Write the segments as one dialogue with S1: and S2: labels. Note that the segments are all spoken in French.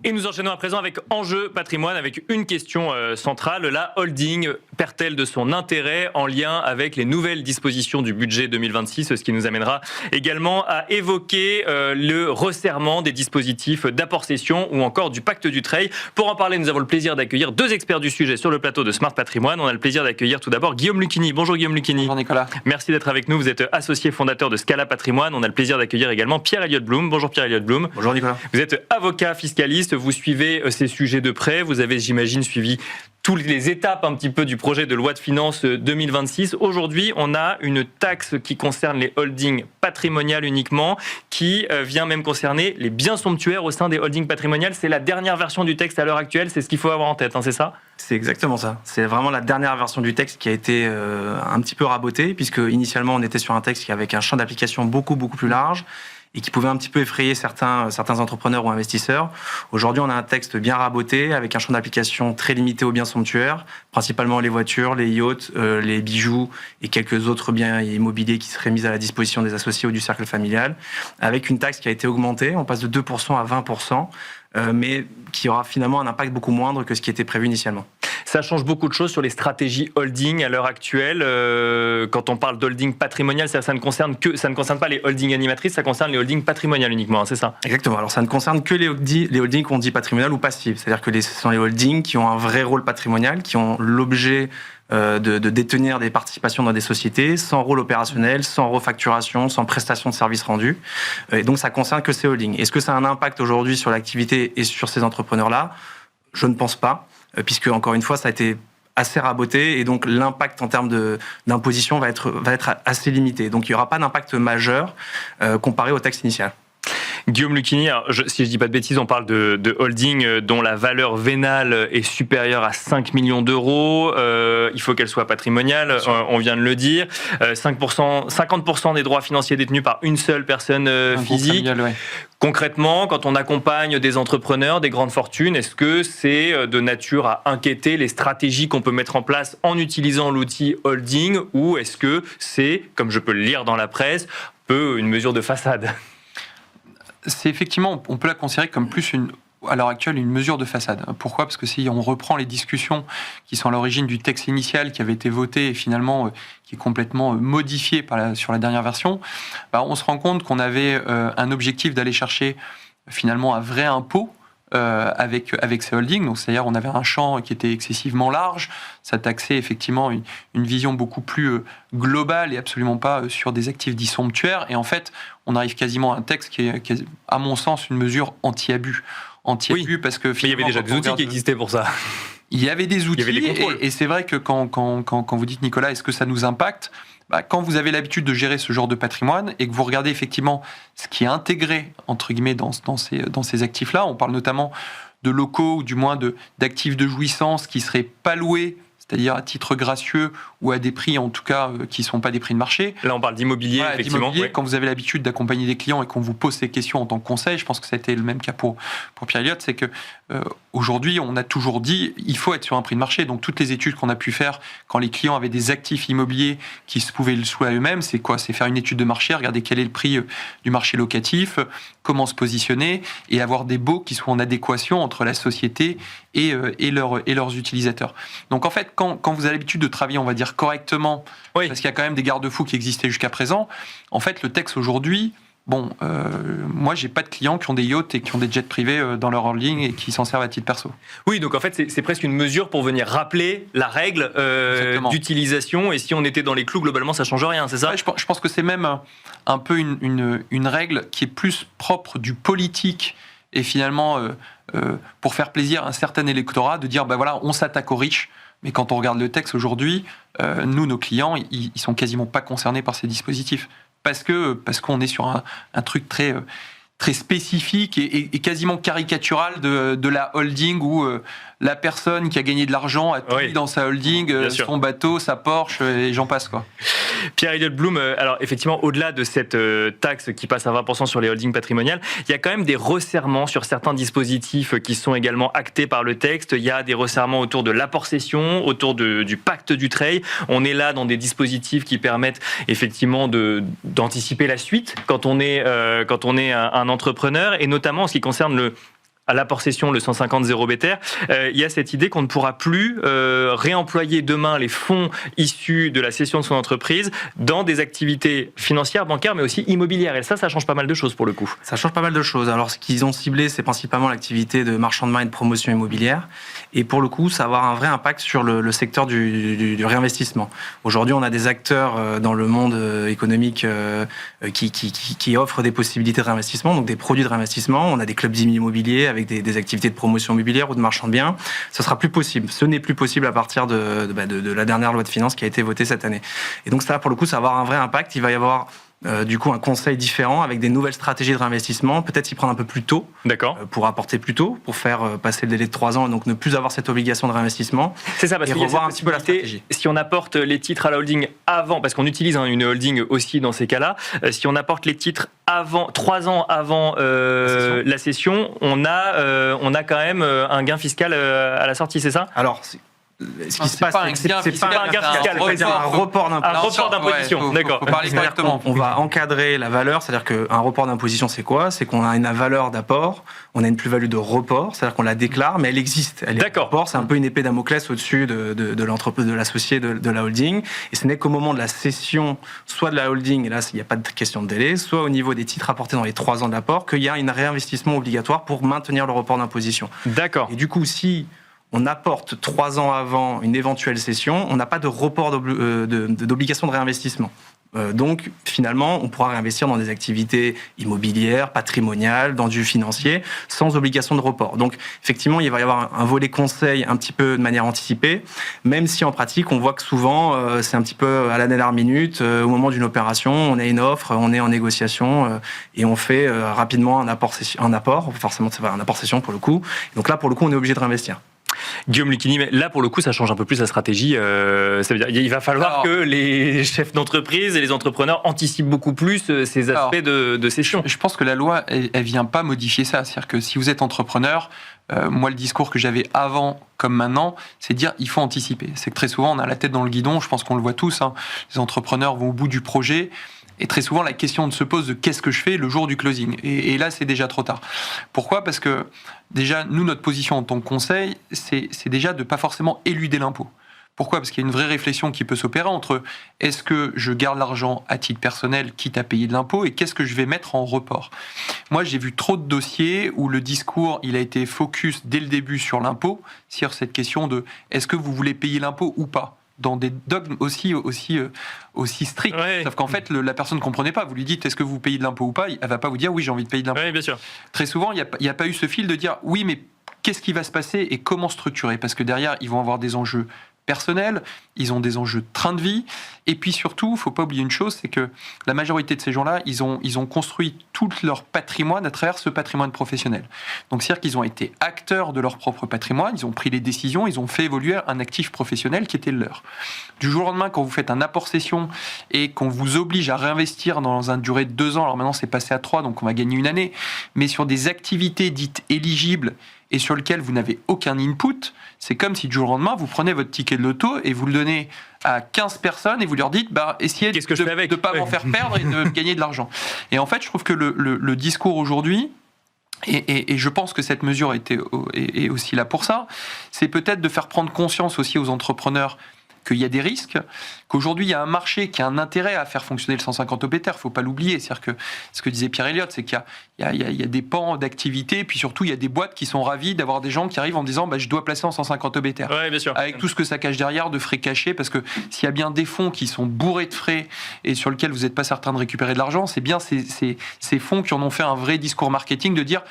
S1: Et nous enchaînons à présent avec Enjeu Patrimoine, avec une question centrale. La holding perd-elle de son intérêt en lien avec les nouvelles dispositions du budget 2026, ce qui nous amènera également à évoquer le resserrement des dispositifs d'apport-cession ou encore du pacte du Treil. Pour en parler, nous avons le plaisir d'accueillir deux experts du sujet sur le plateau de Smart Patrimoine. On a le plaisir d'accueillir tout d'abord Guillaume Lucchini. Bonjour Guillaume Lucchini.
S2: Bonjour Nicolas.
S1: Merci d'être avec nous. Vous êtes associé fondateur de Scala Patrimoine. On a le plaisir d'accueillir également Pierre-Elliott Blum. Bonjour Pierre-Elliott Blum.
S2: Bonjour Nicolas.
S1: Vous êtes avocat fiscaliste. Vous suivez ces sujets de près. Vous avez, j'imagine, suivi toutes les étapes un petit peu du projet de loi de finances 2026. Aujourd'hui, on a une taxe qui concerne les holdings patrimoniales uniquement, qui vient même concerner les biens somptuaires au sein des holdings patrimoniales. C'est la dernière version du texte à l'heure actuelle. C'est ce qu'il faut avoir en tête, hein, c'est ça ?
S2: C'est exactement ça. C'est vraiment la dernière version du texte qui a été un petit peu rabotée, puisque initialement, on était sur un texte qui avait un champ d'application beaucoup plus large et qui pouvait un petit peu effrayer certains entrepreneurs ou investisseurs. Aujourd'hui, on a un texte bien raboté, avec un champ d'application très limité aux biens somptuaires, principalement les voitures, les yachts, les bijoux et quelques autres biens immobiliers qui seraient mis à la disposition des associés ou du cercle familial, avec une taxe qui a été augmentée. On passe de 2% à 20%, mais qui aura finalement un impact beaucoup moindre que ce qui était prévu initialement.
S1: Ça change beaucoup de choses sur les stratégies holding à l'heure actuelle. Quand on parle d'holding patrimonial, ça ne concerne pas les holdings animatrices, ça concerne les holdings patrimoniales uniquement, hein, c'est ça ?
S2: Exactement. Alors ça ne concerne que les holdings qu'on dit patrimoniales ou passives. C'est-à-dire que ce sont les holdings qui ont un vrai rôle patrimonial, qui ont l'objet de détenir des participations dans des sociétés, sans rôle opérationnel, sans refacturation, sans prestation de services rendus. Et donc ça concerne que ces holdings. Est-ce que ça a un impact aujourd'hui sur l'activité et sur ces entrepreneurs-là ? Je ne pense pas, puisque encore une fois, ça a été assez raboté et donc l'impact en termes d'imposition va être assez limité. Donc il n'y aura pas d'impact majeur comparé au texte initial.
S1: Guillaume Lucchini, si je ne dis pas de bêtises, on parle de holding dont la valeur vénale est supérieure à 5 millions d'euros. Il faut qu'elle soit patrimoniale, on vient de le dire. 50% des droits financiers détenus par une seule personne physique.
S2: Familial, ouais.
S1: Concrètement, quand on accompagne des entrepreneurs, des grandes fortunes, est-ce que c'est de nature à inquiéter les stratégies qu'on peut mettre en place en utilisant l'outil holding, ou est-ce que c'est, comme je peux le lire dans la presse, une mesure de façade ?
S3: C'est effectivement, on peut la considérer comme plus à l'heure actuelle, une mesure de façade. Pourquoi ? Parce que si on reprend les discussions qui sont à l'origine du texte initial qui avait été voté et finalement qui est complètement modifié sur la dernière version, on se rend compte qu'on avait un objectif d'aller chercher finalement un vrai impôt avec ces holdings. Donc, c'est-à-dire on avait un champ qui était excessivement large, ça taxait effectivement une vision beaucoup plus globale et absolument pas sur des actifs dits somptuaires. Et en fait, on arrive quasiment à un texte qui est à mon sens, une mesure anti-abus.
S1: Oui,
S3: parce que
S1: mais il y avait déjà des outils qui existaient pour ça.
S3: Il y avait des outils,
S1: il y avait des contrôles.
S3: Et c'est vrai que quand vous dites, Nicolas, est-ce que ça nous impacte ? Quand vous avez l'habitude de gérer ce genre de patrimoine et que vous regardez effectivement ce qui est intégré, entre guillemets, dans ces actifs-là, on parle notamment de locaux ou du moins d'actifs de jouissance qui ne seraient pas loués, c'est-à-dire à titre gracieux ou à des prix en tout cas qui ne sont pas des prix de marché.
S1: Là, on parle d'immobilier, effectivement.
S3: D'immobilier, quand vous avez l'habitude d'accompagner des clients et qu'on vous pose ces questions en tant que conseil, je pense que ça a été le même cas pour Pierre-Elliott, c'est que aujourd'hui, on a toujours dit il faut être sur un prix de marché. Donc, toutes les études qu'on a pu faire quand les clients avaient des actifs immobiliers qui se pouvaient le louer à eux-mêmes, c'est quoi ? C'est faire une étude de marché, regarder quel est le prix du marché locatif, comment se positionner et avoir des baux qui soient en adéquation entre la société et leurs utilisateurs. Donc, en fait, quand vous avez l'habitude de travailler, on va dire, correctement, oui, parce qu'il y a quand même des garde-fous qui existaient jusqu'à présent, en fait, le texte aujourd'hui, moi, j'ai pas de clients qui ont des yachts et qui ont des jets privés dans leur holding et qui s'en servent à titre perso.
S1: Oui, donc en fait, c'est presque une mesure pour venir rappeler la règle d'utilisation. Et si on était dans les clous, globalement, ça change rien, c'est ça ?
S3: Ouais, je pense que c'est même un peu une règle qui est plus propre du politique et finalement, pour faire plaisir à un certain électorat, de dire, on s'attaque aux riches. Mais quand on regarde le texte aujourd'hui, nous, nos clients, ils sont quasiment pas concernés par ces dispositifs. Parce qu'on est sur un truc très spécifique et quasiment caricatural de la holding où la personne qui a gagné de l'argent a tout mis dans sa holding, son bateau, sa Porsche, et j'en passe, quoi.
S1: Pierre-Elliott Blum, alors effectivement, au-delà de cette taxe qui passe à 20% sur les holdings patrimoniales, il y a quand même des resserrements sur certains dispositifs qui sont également actés par le texte. Il y a des resserrements autour de l'apport-cession, autour du pacte du Treil. On est là dans des dispositifs qui permettent effectivement d'anticiper la suite quand on est un entrepreneur, et notamment en ce qui concerne à l'apport cession, le 150 0 BTR, il y a cette idée qu'on ne pourra plus réemployer demain les fonds issus de la cession de son entreprise dans des activités financières, bancaires, mais aussi immobilières. Et ça change pas mal de choses pour le coup.
S2: Ça change pas mal de choses. Alors, ce qu'ils ont ciblé, c'est principalement l'activité de marchand de main et de promotion immobilière. Et pour le coup, ça va avoir un vrai impact sur le secteur du réinvestissement. Aujourd'hui, on a des acteurs dans le monde économique qui offrent des possibilités de réinvestissement, donc des produits de réinvestissement. On a des clubs immobiliers avec des activités de promotion immobilière ou de marchand de biens. Ça sera plus possible. Ce n'est plus possible à partir de la dernière loi de finances qui a été votée cette année. Et donc ça, pour le coup, ça va avoir un vrai impact. Il va y avoir du coup un conseil différent avec des nouvelles stratégies de réinvestissement, peut-être s'y prendre un peu plus tôt.
S1: D'accord.
S2: Pour apporter plus tôt, pour faire passer le délai de 3 ans et donc ne plus avoir cette obligation de réinvestissement.
S1: C'est ça, parce
S2: et
S1: qu'il y a
S2: revoir
S1: cette
S2: un petit peu la stratégie.
S1: Si on apporte les titres à la holding avant, parce qu'on utilise une holding aussi dans ces cas-là, si on apporte les titres 3 ans avant la cession, on a quand même un gain fiscal à la sortie, c'est ça?
S2: Alors, ce qui se passe,
S1: c'est pas un gain fiscal,
S2: c'est un report d'imposition.
S1: Un report d'imposition, d'accord.
S3: Faut parler correctement.
S2: On va encadrer la valeur, c'est-à-dire qu'un report d'imposition, c'est quoi? C'est qu'on a une valeur d'apport, on a une plus-value de report, c'est-à-dire qu'on la déclare, mais elle existe. Report, c'est un peu une épée Damoclès au-dessus de l'entreprise, de l'associé, de la holding. Et ce n'est qu'au moment de la cession, soit de la holding, et là, il n'y a pas de question de délai, soit au niveau des titres apportés dans les 3 ans de l'apport, qu'il y a un réinvestissement obligatoire pour maintenir le report d'imposition.
S1: D'accord.
S2: Et du coup, si on apporte 3 ans avant une éventuelle cession, on n'a pas de report d'obligation de réinvestissement. Donc, finalement, on pourra réinvestir dans des activités immobilières, patrimoniales, dans du financier, sans obligation de report. Donc, effectivement, il va y avoir un volet conseil un petit peu de manière anticipée, même si en pratique, on voit que souvent, c'est un petit peu à la dernière minute, au moment d'une opération, on a une offre, on est en négociation, et on fait rapidement un apport, forcément, c'est un apport cession pour le coup. Donc là, pour le coup, on est obligé de réinvestir.
S1: Guillaume Lucchini, mais là pour le coup ça change un peu plus la stratégie. Ça veut dire il va falloir que les chefs d'entreprise et les entrepreneurs anticipent beaucoup plus ces aspects de cession.
S3: Je pense que la loi, elle vient pas modifier ça. C'est-à-dire que si vous êtes entrepreneur, moi le discours que j'avais avant comme maintenant, c'est de dire il faut anticiper. C'est que très souvent on a la tête dans le guidon. Je pense qu'on le voit tous. Les entrepreneurs vont au bout du projet. Et très souvent, la question se pose de qu'est-ce que je fais le jour du closing. Et là, c'est déjà trop tard. Pourquoi ? Parce que déjà, nous, notre position en tant que conseil, c'est déjà de ne pas forcément éluder l'impôt. Pourquoi ? Parce qu'il y a une vraie réflexion qui peut s'opérer entre est-ce que je garde l'argent à titre personnel, quitte à payer de l'impôt, et qu'est-ce que je vais mettre en report ? Moi, j'ai vu trop de dossiers où le discours, il a été focus dès le début sur l'impôt, sur cette question de est-ce que vous voulez payer l'impôt ou pas ? Dans des dogmes aussi stricts. Ouais. Sauf qu'en fait, la personne ne comprenait pas. Vous lui dites, est-ce que vous payez de l'impôt ou pas ? Elle ne va pas vous dire, oui, j'ai envie de payer de l'impôt.
S1: Oui, bien sûr.
S3: Très souvent, il n'y a pas eu ce fil de dire, oui, mais qu'est-ce qui va se passer et comment structurer ? Parce que derrière, ils vont avoir des enjeux personnels, ils ont des enjeux de train de vie, et puis surtout, il ne faut pas oublier une chose, c'est que la majorité de ces gens-là, ils ont construit tout leur patrimoine à travers ce patrimoine professionnel. Donc c'est-à-dire qu'ils ont été acteurs de leur propre patrimoine, ils ont pris les décisions, ils ont fait évoluer un actif professionnel qui était le leur. Du jour au lendemain, quand vous faites un apport cession et qu'on vous oblige à réinvestir dans une durée de 2 ans, alors maintenant c'est passé à 3, donc on va gagner 1 année, mais sur des activités dites éligibles et sur lesquelles vous n'avez aucun input, c'est comme si du jour au lendemain, vous prenez votre ticket de loto et vous le donnez à 15 personnes et vous leur dites essayez de ne pas m'en faire perdre et de gagner de l'argent. Et en fait, je trouve que le discours aujourd'hui, et je pense que cette mesure est aussi là pour ça, c'est peut-être de faire prendre conscience aussi aux entrepreneurs qu'il y a des risques, qu'aujourd'hui il y a un marché qui a un intérêt à faire fonctionner le 150 OBTR, il ne faut pas l'oublier. C'est-à-dire que ce que disait Pierre Elliott, c'est qu'il y a des pans d'activité, et puis surtout il y a des boîtes qui sont ravies d'avoir des gens qui arrivent en disant je dois placer en 150 OBTR.
S1: Ouais, bien sûr.
S3: Avec tout ce que ça cache derrière de frais cachés, parce que s'il y a bien des fonds qui sont bourrés de frais et sur lesquels vous n'êtes pas certain de récupérer de l'argent, c'est bien ces fonds qui en ont fait un vrai discours marketing de dire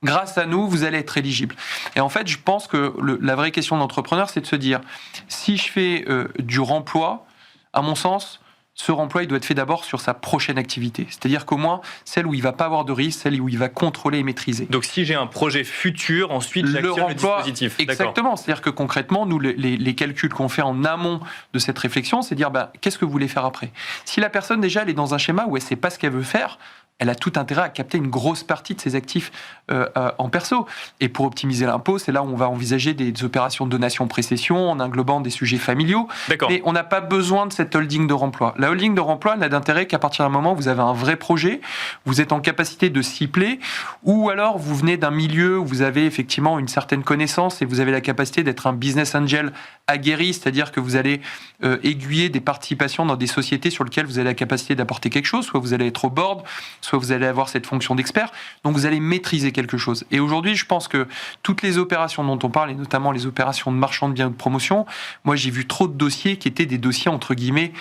S3: grâce à nous, vous allez être éligible. Et en fait, je pense que la vraie question de l'entrepreneur, c'est de se dire, si je fais du remploi, à mon sens, ce remploi, il doit être fait d'abord sur sa prochaine activité. C'est-à-dire qu'au moins, celle où il ne va pas avoir de risque, celle où il va contrôler et maîtriser.
S1: Donc si j'ai un projet futur, ensuite j'actionne le dispositif.
S3: Exactement. C'est-à-dire que concrètement, nous, les calculs qu'on fait en amont de cette réflexion, c'est de dire, qu'est-ce que vous voulez faire après ? Si la personne, déjà, elle est dans un schéma où elle ne sait pas ce qu'elle veut faire, elle a tout intérêt à capter une grosse partie de ses actifs en perso. Et pour optimiser l'impôt, c'est là où on va envisager des opérations de donation-précession en englobant des sujets familiaux.
S1: D'accord.
S3: Mais on n'a pas besoin de cette holding de remploi. La holding de remploi n'a d'intérêt qu'à partir d'un moment où vous avez un vrai projet, vous êtes en capacité de cibler, ou alors vous venez d'un milieu où vous avez effectivement une certaine connaissance et vous avez la capacité d'être un business angel aguerri, c'est-à-dire que vous allez aiguiller des participations dans des sociétés sur lesquelles vous avez la capacité d'apporter quelque chose, soit vous allez être au board, soit vous allez avoir cette fonction d'expert, donc vous allez maîtriser quelque chose. Et aujourd'hui, je pense que toutes les opérations dont on parle, et notamment les opérations de marchand de biens ou de promotion, moi j'ai vu trop de dossiers qui étaient des dossiers entre guillemets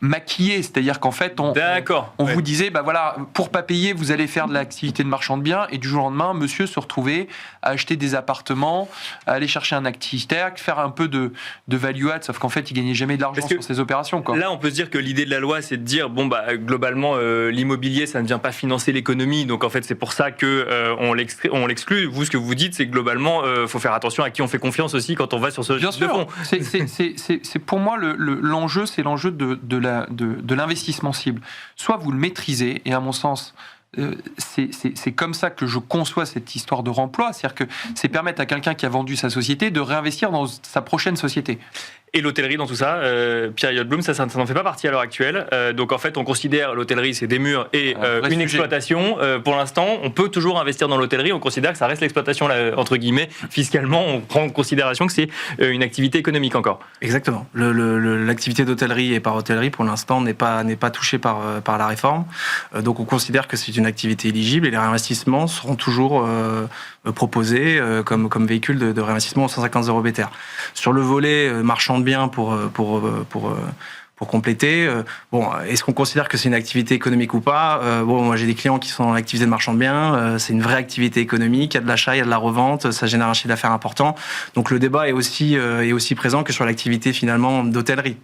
S3: maquillés, c'est-à-dire qu'en fait on vous disait voilà, pour pas payer vous allez faire de l'activité de marchand de biens, et du jour au lendemain monsieur se retrouvait à acheter des appartements, à aller chercher un actif tech, faire un peu de value add, sauf qu'en fait il gagnait jamais de l'argent sur ces opérations, quoi.
S1: Là on peut se dire que l'idée de la loi c'est de dire globalement l'immobilier ça ne vient pas financer l'économie, donc en fait c'est pour ça que on l'exclut. Vous, ce que vous dites, c'est que globalement faut faire attention à qui on fait confiance aussi quand on va sur ce type de fonds.
S3: C'est pour moi l'enjeu, c'est l'enjeu de l'investissement cible. Soit vous le maîtrisez, et à mon sens, c'est comme ça que je conçois cette histoire de remploi, c'est-à-dire que c'est permettre à quelqu'un qui a vendu sa société de réinvestir dans sa prochaine société.
S1: Et l'hôtellerie dans tout ça, Pierre Elliott Blum, ça n'en fait pas partie à l'heure actuelle. Donc en fait, on considère l'hôtellerie, c'est des murs et une exploitation. Pour l'instant, on peut toujours investir dans l'hôtellerie. On considère que ça reste l'exploitation, entre guillemets. Fiscalement, on prend en considération que c'est une activité économique encore.
S2: Exactement. L'activité d'hôtellerie et par hôtellerie, pour l'instant, n'est pas touchée par la réforme. Donc on considère que c'est une activité éligible, et les réinvestissements seront toujours proposés comme véhicule de réinvestissement aux 150 € BTR. Sur le volet marchand de biens, pour compléter, est-ce qu'on considère que c'est une activité économique ou pas? Moi j'ai des clients qui sont dans l'activité de marchand de biens, c'est une vraie activité économique, il y a de l'achat, il y a de la revente, ça génère un chiffre d'affaires important. Donc le débat est aussi présent que sur l'activité finalement d'hôtellerie.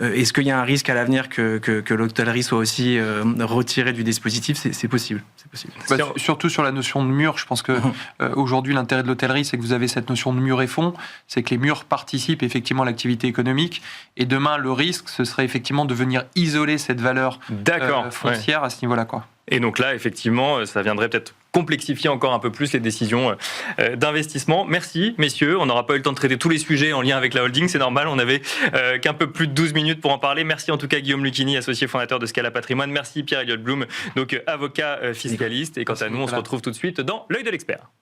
S2: Est-ce qu'il y a un risque à l'avenir que l'hôtellerie soit aussi retirée du dispositif? C'est possible.
S3: Surtout sur la notion de mur, je pense que aujourd'hui l'intérêt de l'hôtellerie, c'est que vous avez cette notion de mur et fond, c'est que les murs participent effectivement à l'activité économique, et demain le risque, ce serait effectivement de venir isoler cette valeur foncière à ce niveau-là, quoi.
S1: Et donc là, effectivement, ça viendrait peut-être complexifier encore un peu plus les décisions d'investissement. Merci, messieurs. On n'aura pas eu le temps de traiter tous les sujets en lien avec la holding, c'est normal. On n'avait qu'un peu plus de 12 minutes pour en parler. Merci en tout cas Guillaume Lucchini, associé fondateur de Scala Patrimoine. Merci Pierre Elliott Blum, donc avocat fiscaliste. Et quant à nous, on se retrouve tout de suite dans l'œil de l'expert.